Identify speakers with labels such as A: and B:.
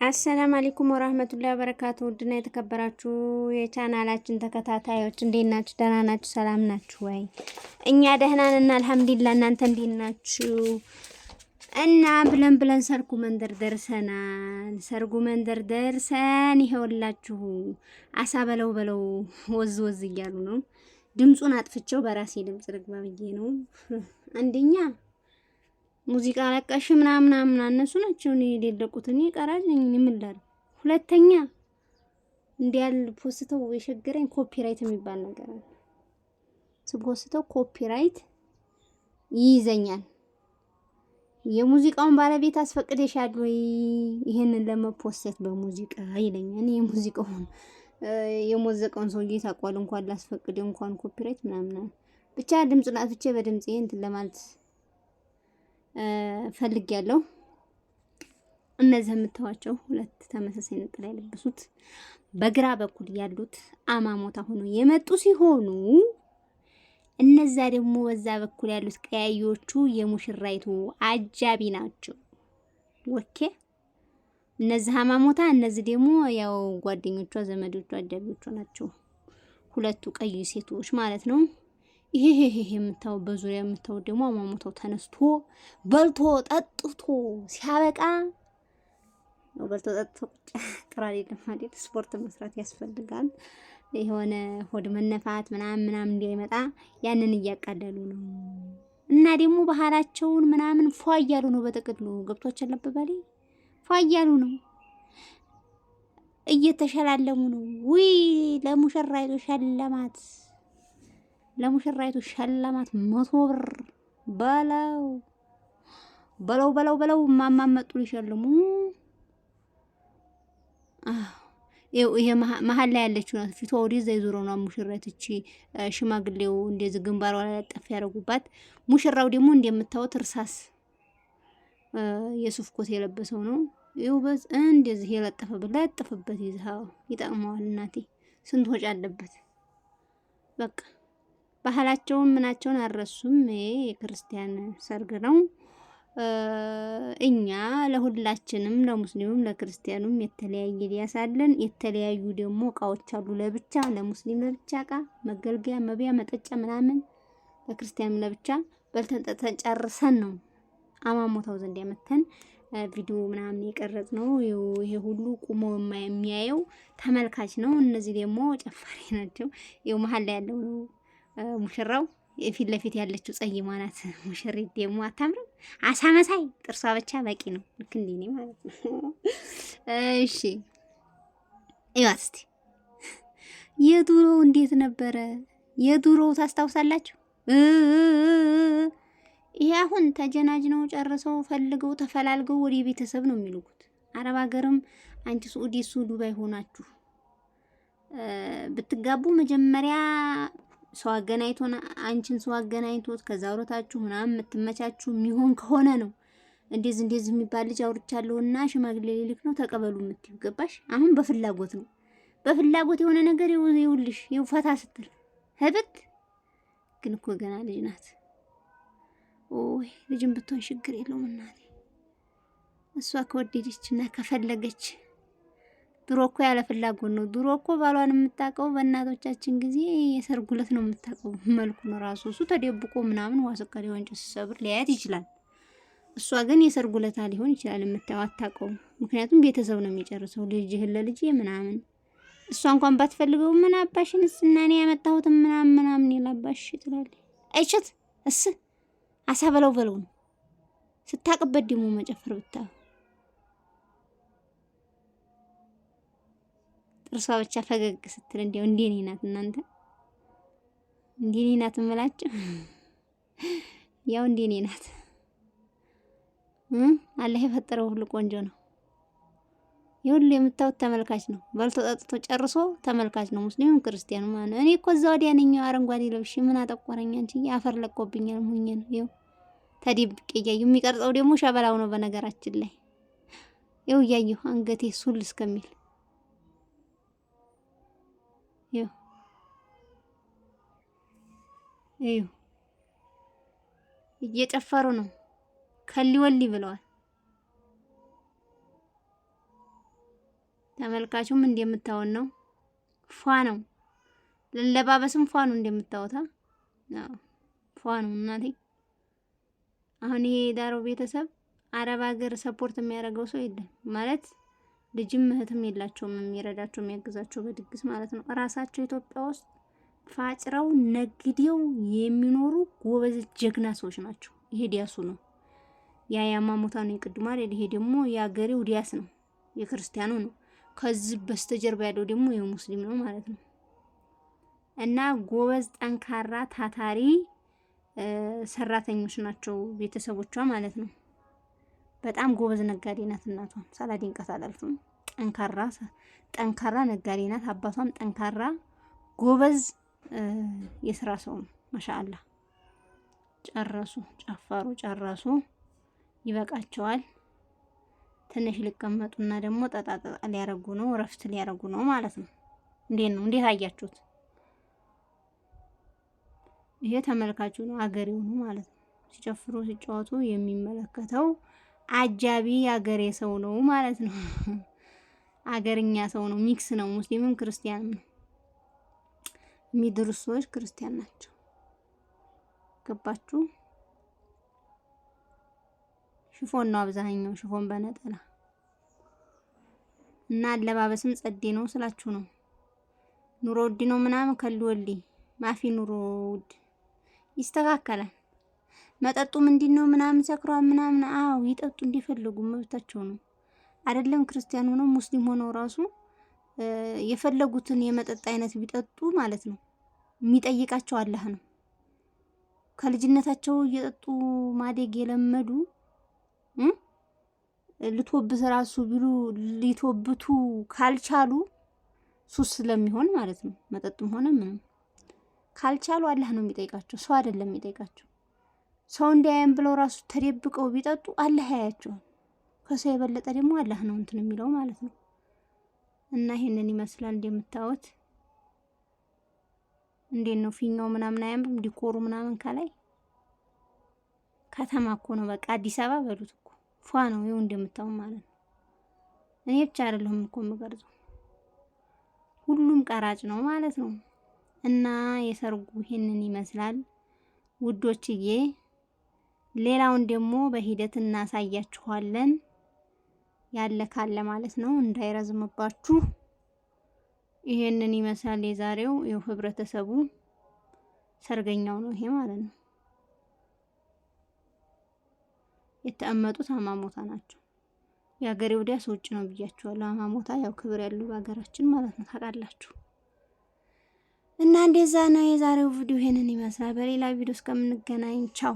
A: አሰላም አለይኩም ወራህመቱላሂ ወበረካቱ። ውድና የተከበራችሁ የቻናላችን ተከታታዮች እንዴት ናችሁ? ደህና ናችሁ? ሰላም ናችሁ ወይ? እኛ ደህና ነን አልሐምዱሊላህ። እናንተ እንዴት ናችሁ? እና ብለን ሰርጉ መንደር ደርሰናል። ሰርጉ መንደር ደርሰን ይኸውላችሁ አሳ በለው ወዝ ወዝ እያሉ ነው። ድምፁን አጥፍቼው በራሴ ድምፅ ልግባ ብዬ ነው። አንደኛ ሙዚቃ ለቀሽ ምናምን እነሱ ናቸው እኔ የሌለቁት እኔ ቀራጭ ነኝ ምን ላድርግ። ሁለተኛ እንዲያል ፖስተው የሸገረኝ ኮፒራይት የሚባል ነገር አለ። ስፖስተው ኮፒራይት ይይዘኛል። የሙዚቃውን ባለቤት አስፈቅደሻል ወይ ይሄንን ለመፖስት በሙዚቃ ይለኛል። የሙዚቃውን የሞዘቀውን ሰውዬ ታቋል እንኳን ላስፈቅደው እንኳን ኮፒራይት ምናምን ብቻ ድምጽ ላጥፍቼ በድምጽ እንትን ለማለት ፈልጌያለሁ። እነዚህ የምታዋቸው ሁለት ተመሳሳይ ነጠላ የለበሱት በግራ በኩል ያሉት አማሞታ ሆኖ የመጡ ሲሆኑ እነዛ ደግሞ በዛ በኩል ያሉት ቀያዮቹ የሙሽራይቱ አጃቢ ናቸው። ኦኬ እነዚህ አማሞታ እነዚህ ደግሞ ያው ጓደኞቿ፣ ዘመዶቿ፣ አጃቢዎቿ ናቸው። ሁለቱ ቀይ ሴቶች ማለት ነው። ይሄ የምታው በዙሪያ የምታው ደግሞ አማሞታው ተነስቶ በልቶ ጠጥቶ ሲያበቃ ነው። በልቶ ጠጥቶ ጥራ አይደለም ማለት ስፖርት መስራት ያስፈልጋል። የሆነ ሆድ መነፋት ምናምን እንዲያይመጣ ያንን እያቃለሉ ነው። እና ደግሞ ባህላቸውን ምናምን ፏ እያሉ ነው። በጥቅሉ ገብቷቸው አለበባሊ ፏ እያሉ ነው። እየተሸላለሙ ነው። ውይ ለሙሽራይቱ ሸለማት 100 ብር በለው ማማመጡ ሊሸልሙ። ይሄ መሀል ላይ ያለችው ናት። ፊቷ ወዲህ ዘይዞረው ነው ሙሽራይቱ። እቺ ሽማግሌው እንደዚህ ግንባሯ ላይ ጠፍ ያደርጉባት። ሙሽራው ደግሞ እንደምታዩት እርሳስ የሱፍ ኮት የለበሰው ነው። ይውበዝ እንደዚህ የለጠፈበት ይዘው ይጣመዋል። እናቴ ስንት ወጪ አለበት። በቃ ባህላቸውን ምናቸውን አረሱም። የክርስቲያን ሰርግ ነው። እኛ ለሁላችንም ለሙስሊሙም ለክርስቲያኑም የተለያየ ሊያሳለን የተለያዩ ደግሞ እቃዎች አሉ። ለብቻ ለሙስሊም ለብቻ እቃ መገልገያ መብያ መጠጫ ምናምን፣ ለክርስቲያኑ ለብቻ በልተን ጠጥተን ጨርሰን ነው አማሞታው ዘንድ ያመተን ቪዲዮ ምናምን የቀረጽ ነው። ይሄ ሁሉ ቁሞ የሚያየው ተመልካች ነው። እነዚህ ደግሞ ጨፋሪ ናቸው። ይኸው መሀል ላይ ያለው ነው ሙሽራው። የፊት ለፊት ያለችው ጸይማ ናት። ሙሽሪት ደግሞ አታምርም? አሳ መሳይ ጥርሷ ብቻ በቂ ነው። ልክ እንደ እኔ ማለት ነው። እሺ ይዋት እስቲ የዱሮው እንዴት ነበረ? የዱሮው ታስታውሳላችሁ? ይሄ አሁን ተጀናጅነው ጨርሰው ፈልገው ተፈላልገው ወደ ቤተሰብ ነው የሚልኩት። አረብ ሀገርም አንቺ ሱዑዲ እሱ ዱባይ ሆናችሁ ብትጋቡ መጀመሪያ ሰው አገናኝቶና አንቺን ሰው አገናኝቶት ከዛ አውረታችሁ ምናምን የምትመቻችሁ የሚሆን ከሆነ ነው እንደዚህ የሚባል ልጅ አውርቻለሁና ሽማግሌ ሊልክ ነው ተቀበሉ የምትዩ። ገባሽ? አሁን በፍላጎት ነው። በፍላጎት የሆነ ነገር ይውልሽ ይውፈታ ስትል ህብት ግን እኮ ገና ልጅ ናት። ኦይ ልጅም ብትሆን ችግር የለውም እናቴ። እሷ ከወደደችና ከፈለገች ድሮ እኮ ያለ ፍላጎት ነው። ድሮ እኮ ባሏን የምታውቀው በእናቶቻችን ጊዜ የሰርጉ ዕለት ነው የምታውቀው። መልኩ ነው ራሱ እሱ ተደብቆ ምናምን ዋሰቃ ሊሆን ሰብር ሊያያት ይችላል። እሷ ግን የሰርጉ ዕለት ሊሆን ይችላል የምታየው አታውቀውም። ምክንያቱም ቤተሰብ ነው የሚጨርሰው። ልጅህን ለልጅ ምናምን እሷ እንኳን ባትፈልገው ምን አባሽንስ እና እኔ ያመጣሁት ምናምን ይላባሽ ትላለች። አይቸት አሳ በለው ነው ስታቅበት ደግሞ መጨፈር ብታው ጥርሷ ብቻ ፈገግ ስትል እንደው እንደኔ ናት። እናንተ እንደኔ ናት እምላችሁ ያው እንደኔ ናት። አላህ የፈጠረው ሁሉ ቆንጆ ነው። ይሁሉ የምታዩት ተመልካች ነው። በልቶ ጠጥቶ ጨርሶ ተመልካች ነው። ሙስሊሙም ክርስቲያኑ ማለት ነው። እኔ እኮ እዛው ወዲያ ነኝ አረንጓዴ ለብሼ ምን አጠቆረኝ አንቺ? አፈር ለቆብኛል ሆኜ ነው። ይኸው ተደብቄ እያየሁ የሚቀርጸው ደግሞ ሸበላው ነው። በነገራችን ላይ ይኸው እያየሁ አንገቴ ሱል እስከሚል ይኸው እየጨፈሩ ነው። ከሊ ወሊ ብለዋል። ተመልካቹም እንደምታውን ነው። ፏ ነው ለለባበስም ፏ ነው እንደምታውታ። አዎ ፏ ነው እናቴ። አሁን ይሄ የዳረው ቤተሰብ አረብ ሀገር ሰፖርት የሚያደርገው ሰው የለም ማለት ልጅም እህትም የላቸውም የሚረዳቸው የሚያግዛቸው በድግስ ማለት ነው። ራሳቸው ኢትዮጵያ ውስጥ ፋጭረው ነግዴው የሚኖሩ ጎበዝ ጀግና ሰዎች ናቸው። ይሄ ዲያሱ ነው። ያ ያማሞታ ነው የቅድሙ አይደል? ይሄ ደግሞ የአገሬው ዲያስ ነው የክርስቲያኑ ነው። ከዚህ በስተጀርባ ያለው ደግሞ የሙስሊም ነው ማለት ነው። እና ጎበዝ ጠንካራ ታታሪ ሰራተኞች ናቸው ቤተሰቦቿ ማለት ነው። በጣም ጎበዝ ነጋዴ ናት እናቷ። ሳላደንቃት አላልፍም። ጠንካራ ነጋዴ ናት። አባቷም ጠንካራ ጎበዝ የስራ ሰው ነው። ማሻአላ ጨረሱ፣ ጨፈሩ፣ ጨረሱ። ይበቃቸዋል። ትንሽ ሊቀመጡና ደግሞ ጠጣጣ ሊያረጉ ነው፣ እረፍት ሊያረጉ ነው ማለት ነው። እንዴት ነው? እንዴት አያችሁት? ይሄ ተመልካቹ ነው፣ አገሬው ነው ማለት ነው። ሲጨፍሩ ሲጫወቱ የሚመለከተው አጃቢ አገሬ ሰው ነው ማለት ነው። አገርኛ ሰው ነው፣ ሚክስ ነው፣ ሙስሊምም ክርስቲያንም ነው። የሚድሩት ሰዎች ክርስቲያን ናቸው። ገባችሁ? ሽፎን ነው አብዛኛው፣ ሽፎን በነጠላ እና አለባበስም ጸዴ ነው ስላችሁ ነው። ኑሮ ውድ ነው ምናምን ከልወልዲ ማፊ ኑሮ ውድ ይስተካከላል። መጠጡ ምንድነው ምናምን ሰክሯል ምናምን፣ አዎ ይጠጡ እንዲፈልጉ መብታቸው ነው። አይደለም ክርስቲያን ሆነው ሙስሊም ሆነው ራሱ የፈለጉትን የመጠጥ አይነት ቢጠጡ ማለት ነው የሚጠይቃቸው አላህ ነው። ከልጅነታቸው እየጠጡ ማደግ የለመዱ ልትወብት ራሱ ቢሉ ሊተወብቱ ካልቻሉ ሱስ ስለሚሆን ማለት ነው። መጠጥም ሆነ ምንም ካልቻሉ አላህ ነው የሚጠይቃቸው፣ ሰው አይደለም የሚጠይቃቸው። ሰው እንዲያየን ብለው ራሱ ተደብቀው ቢጠጡ አላህ ያያቸዋል። ከሰው የበለጠ ደግሞ አላህ ነው እንትን የሚለው ማለት ነው። እና ይሄንን ይመስላል እንደምታዩት። እንዴት ነው ፊኛው ምናምን አያምርም? ዲኮሩ ምናምን ከላይ ከተማ እኮ ነው በቃ አዲስ አበባ በሉት እኮ ፏ ነው ይኸው እንደምታው ማለት ነው። እኔ ብቻ አይደለሁም እኮ የምቀርጸው ሁሉም ቀራጭ ነው ማለት ነው። እና የሰርጉ ይሄንን ይመስላል ውዶችዬ። ሌላውን ደግሞ በሂደት እናሳያችኋለን ያለ ካለ ማለት ነው፣ እንዳይረዝምባችሁ። ይሄንን ይመስላል የዛሬው ይኸው ህብረተሰቡ ሰርገኛው ነው ይሄ ማለት ነው። የተቀመጡት አማሞታ ናቸው። የሀገሬው ዲያስ ውጭ ነው ብያችኋለሁ። አማሞታ ያው ክብር ያለው በሀገራችን ማለት ነው ታውቃላችሁ። እና እንደዛ ነው የዛሬው ቪዲዮ ይሄንን ይመስላል። በሌላ ቪዲዮ እስከምንገናኝ ቻው።